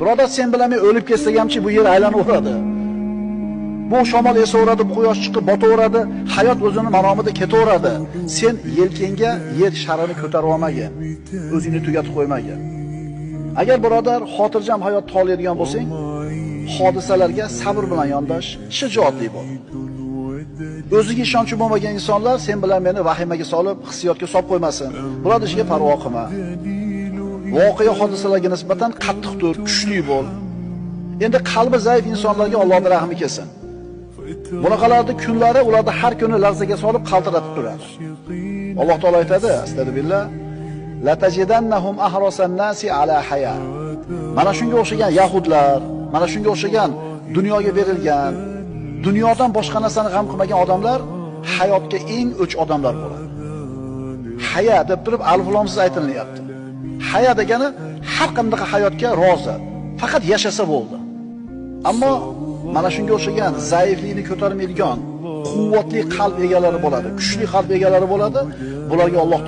Birodar, sen bilan men o'lib ketsam hamchi bu yer aylanaveradi. Bu shamol esaveradi, bu quyosh chiqib botaveradi, hayot o'zini maromida ketaveradi. Sen yelkenga yer sharini ko'tarib olmagin, o'zingni tugatib qo'ymagin. Agar birodar xotirjam hayot to'laydigan bo'lsang, hodisalarga sabr bilan yondosh, shijoatli bo'l. O'ziga ishonchi bo'lmagan insonlar sen bilan meni vahimaga solib, hissiyotga solib qo'ymasin. Birodar, ishga parvo qilma. Voqea hodisalarga nisbatan qattiq tur, kuchli bo'l. Endi qalbi zaif insonlarga Allohning rahmi kelsin. Bunaqalarda kunlari ularni har kuni larzaga solib qaltiratib turadi. Alloh taolo aytadi, astagfirullah, la tajidannahum ahrasan nasi ala haya. Mana shunga o'xshagan yahudlar, mana shunga o'xshagan dunyoga berilgan, dunyodan boshqa narsani g'am qilmagan odamlar hayotga eng o'ch odamlar bo'ladi. Haya deb turib alif-lomsiz aytilyapti. Haya degani har qanday hayotga rozi, faqat yashasa bo'ldi. Ammo mana shunga o'xshagan zaiflikni ko'tarmaydigan, quvvatli qalb egalari bo'ladi, kuchli qalb egalari bo'ladi. Bularga Alloh